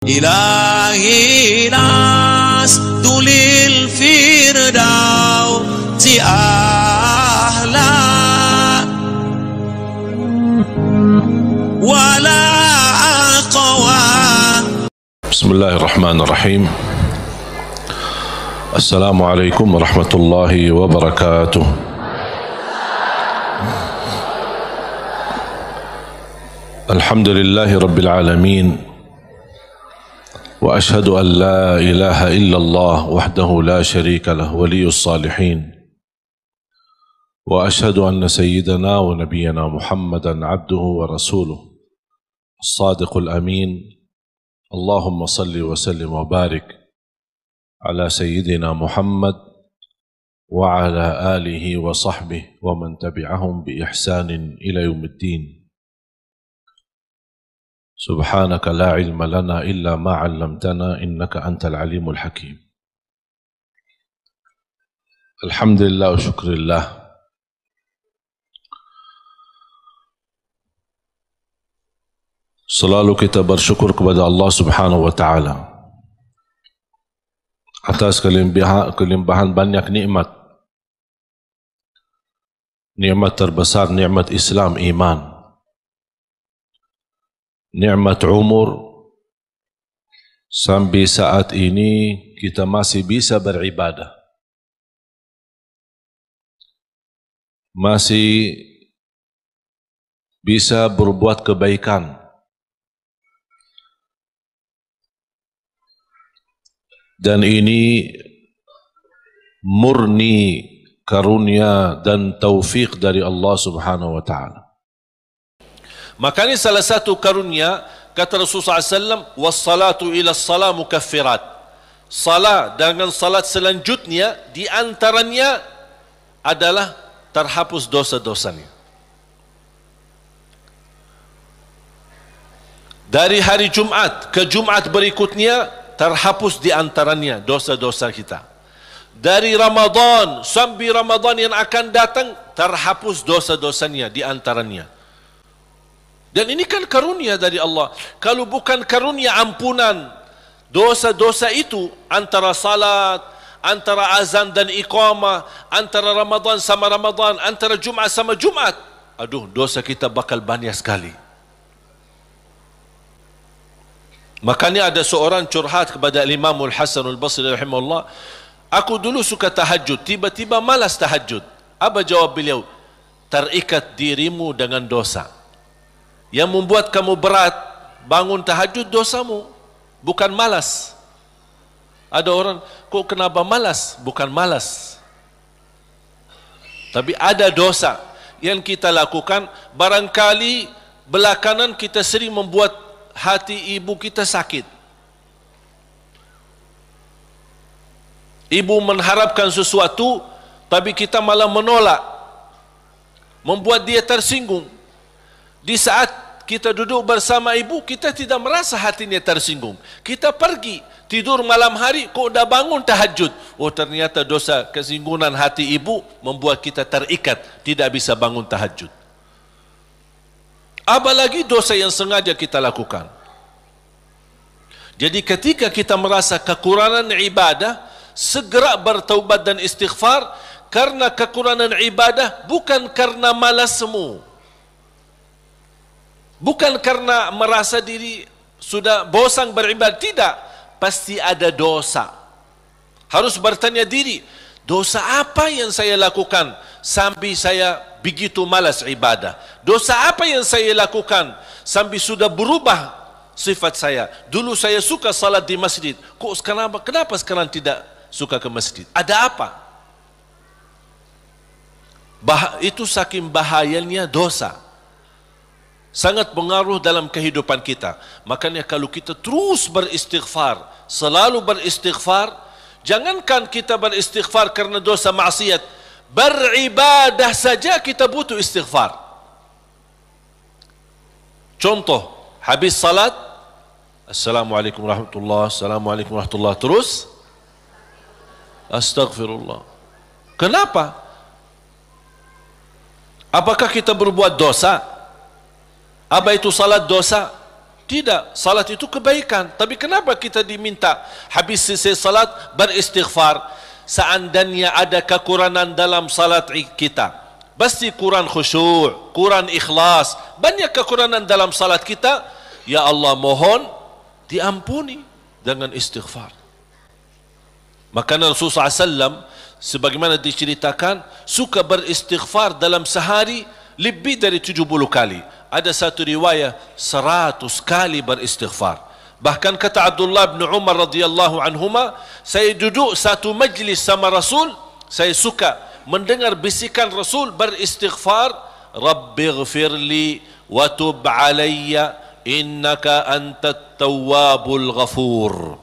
إلهي لست للفردوس أهلا ولا أقوى. بسم الله الرحمن الرحيم. السلام عليكم ورحمة الله وبركاته. الحمد لله رب العالمين، وأشهد أن لا إله إلا الله وحده لا شريك له ولي الصالحين، وأشهد أن سيدنا ونبينا محمدا عبده ورسوله الصادق الأمين. اللهم صل وسلم وبارك على سيدنا محمد وعلى آله وصحبه ومن تبعهم بإحسان إلى يوم الدين. سبحانك لا علم لنا إلا ما علمتنا إنك أنت العليم الحكيم. الحمد لله وشكر الله. Selalu kita bersyukur kepada Allah Subhanahu wa Ta'ala atas kelimpahan banyak nikmat. Nikmat terbesar nikmat Islam, iman. Nikmat umur, sampai saat ini kita masih bisa beribadah, masih bisa berbuat kebaikan, dan ini murni karunia dan taufik dari Allah Subhanahu wa Ta'ala. Makanya salah satu karunia, kata Rasulullah SAW, wassalatu ila salat mukaffirat. Salat dengan salat selanjutnya di antaranya adalah terhapus dosa-dosanya. Dari hari Jumat ke Jumat berikutnya terhapus di antaranya dosa-dosa kita. Dari Ramadan sampai Ramadan yang akan datang terhapus dosa-dosanya di antaranya. Dan ini kan karunia dari Allah. Kalau bukan karunia ampunan dosa-dosa itu, antara salat, antara azan dan iqamah, antara Ramadan sama Ramadan, antara Jumat sama Jumat, aduh, dosa kita bakal banyak sekali. Makanya ada seorang curhat kepada Imamul Hasan al-Basri rahimahullah, aku dulu suka tahajud, tiba-tiba malas tahajud. Apa jawab beliau? Terikat dirimu dengan dosa. Yang membuat kamu berat bangun tahajud dosamu, bukan malas. Ada orang, kok kenapa malas? Bukan malas, tapi ada dosa yang kita lakukan. Barangkali belakangan kita sering membuat hati ibu kita sakit. Ibu mengharapkan sesuatu, tapi kita malah menolak, membuat dia tersinggung. Di saat kita duduk bersama ibu, kita tidak merasa hatinya tersinggung. Kita pergi tidur malam hari, kok udah bangun tahajud. Oh, ternyata dosa kesinggungan hati ibu membuat kita terikat, tidak bisa bangun tahajud. Apalagi dosa yang sengaja kita lakukan. Jadi ketika kita merasa kekurangan ibadah, segera bertaubat dan istighfar. Karena kekurangan ibadah bukan karena malasmu, bukan karena merasa diri sudah bosan beribadah, tidak. Pasti ada dosa. Harus bertanya diri, dosa apa yang saya lakukan sampai saya begitu malas ibadah? Dosa apa yang saya lakukan sampai sudah berubah sifat saya? Dulu saya suka salat di masjid, kok kenapa sekarang tidak suka ke masjid? Ada apa? Itu saking bahayanya dosa, sangat pengaruh dalam kehidupan kita. Makanya kalau kita terus beristighfar, selalu beristighfar, jangankan kita beristighfar karena dosa maksiat, beribadah saja kita butuh istighfar. Contoh, habis salat, Assalamualaikum warahmatullahi, Assalamualaikum warahmatullahi, terus Astaghfirullah. Kenapa? Apakah kita berbuat dosa? Apa itu salat dosa? Tidak, salat itu kebaikan. Tapi kenapa kita diminta habis selesai salat beristighfar? Seandainya ada kekurangan dalam salat kita, pasti kurang khusyuk, kurang ikhlas, banyak kekurangan dalam salat kita, ya Allah mohon diampuni dengan istighfar. Maka Rasulullah SAW sebagaimana diceritakan suka beristighfar dalam sehari lebih dari 70 kali. Ada satu riwayat 100 kali beristighfar. Bahkan kata Abdullah bin Umar radhiyallahu anhuma, saya duduk satu majlis sama Rasul, saya suka mendengar bisikan Rasul beristighfar, Rabbighfirli wa tub alayya innaka antat tawwabul ghafur.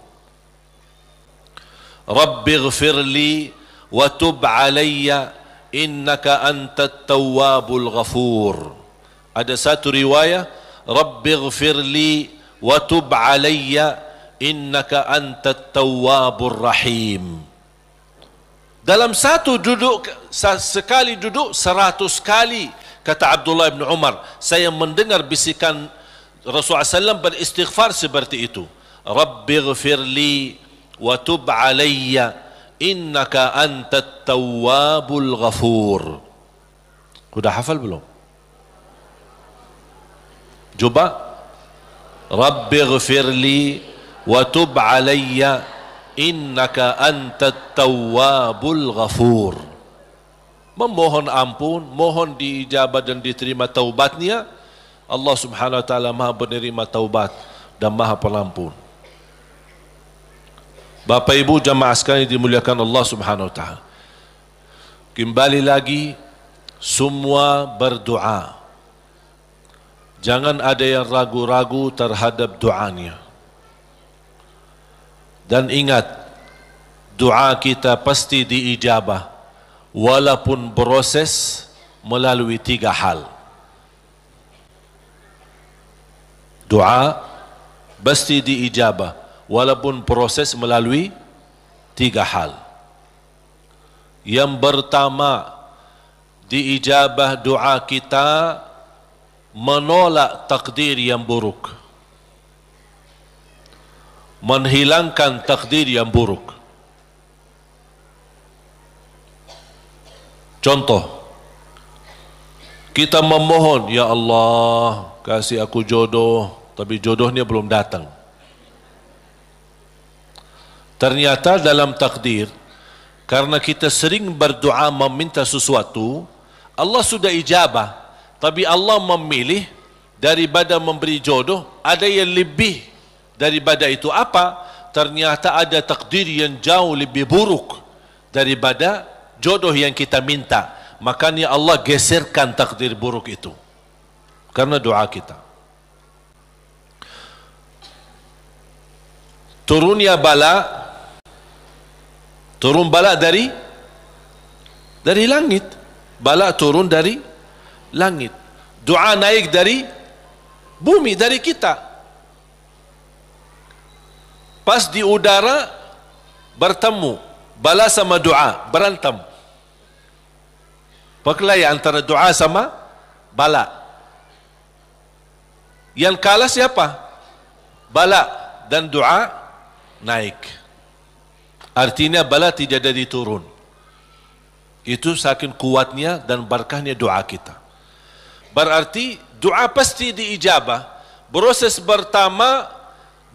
Rabbighfirli wa tub alayya innaka antat tawwabul ghafur. Ada satu riwayat, Rabbighfirli wa tub alayya innaka antat tawwabur rahim. Dalam satu duduk, sekali duduk 100 kali, kata Abdullah bin Umar, saya mendengar bisikan Rasulullah SAW beristighfar seperti itu. Rabbighfirli wa tub alayya innaka antat tawwabul ghafur. Sudah hafal belum? Coba, Rabbighfirli wa tub alayya innaka antat tawwabul ghafur. Memohon ampun, mohon diijabah dan diterima taubatnya. Allah Subhanahu wa taala Maha penerima taubat dan Maha Pengampun. Bapak Ibu jamaah sekalian dimuliakan Allah Subhanahu wa taala. Kembali lagi, semua berdoa. Jangan ada yang ragu-ragu terhadap doanya. Dan ingat, doa kita pasti diijabah walaupun proses melalui 3 hal. Doa pasti diijabah walaupun proses melalui 3 hal. Yang pertama, diijabah doa kita menolak takdir yang buruk, menghilangkan takdir yang buruk. Contoh, kita memohon, ya Allah kasih aku jodoh, tapi jodohnya belum datang. Ternyata dalam takdir, karena kita sering berdoa meminta sesuatu, Allah sudah ijabah, tapi Allah memilih daripada memberi jodoh, ada yang lebih daripada itu. Apa? Ternyata ada takdir yang jauh lebih buruk daripada jodoh yang kita minta. Makanya Allah geserkan takdir buruk itu karena doa kita. Turunnya bala, turun bala dari langit. Bala turun dari langit. Doa naik dari bumi, dari kita. Pas di udara bertemu, bala sama doa berantem. Perkelahi antara doa sama bala. Yang kalah siapa? Bala, dan doa naik. Artinya bala tidak jadi turun. Itu saking kuatnya dan berkahnya doa kita. Berarti doa pasti diijabah. Proses pertama,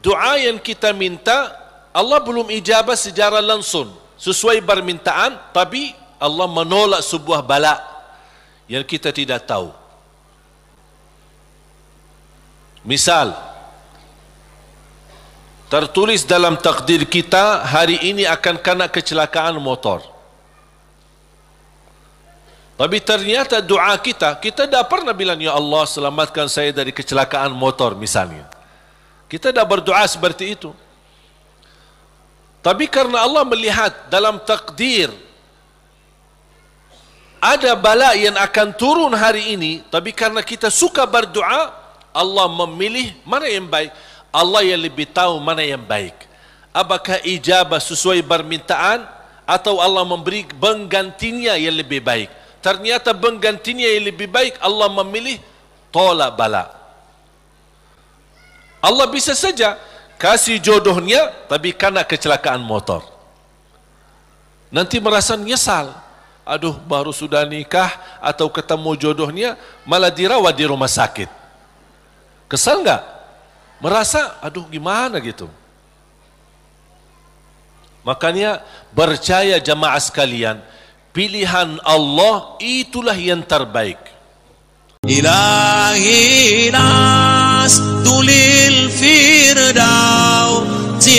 doa yang kita minta Allah belum ijabah secara langsung sesuai permintaan, tapi Allah menolak sebuah bala yang kita tidak tahu. Misal, tertulis dalam takdir kita hari ini akan kena kecelakaan motor. Tapi ternyata doa kita tidak pernah bilang, ya Allah selamatkan saya dari kecelakaan motor misalnya. Kita tidak berdoa seperti itu. Tapi karena Allah melihat dalam takdir ada bala yang akan turun hari ini, tapi karena kita suka berdoa, Allah memilih mana yang baik. Allah yang lebih tahu mana yang baik. Apakah ijabah sesuai permintaan atau Allah memberi penggantinya yang lebih baik. Ternyata penggantinya yang lebih baik, Allah memilih tolak bala. Allah bisa saja kasih jodohnya tapi kena kecelakaan motor. Nanti merasa nyesal. Aduh, baru sudah nikah atau ketemu jodohnya malah dirawat di rumah sakit. Kesal enggak? Merasa aduh gimana gitu. Makanya percaya jamaah sekalian, pilihan Allah itulah yang terbaik. Ilahi nas tulil firdausi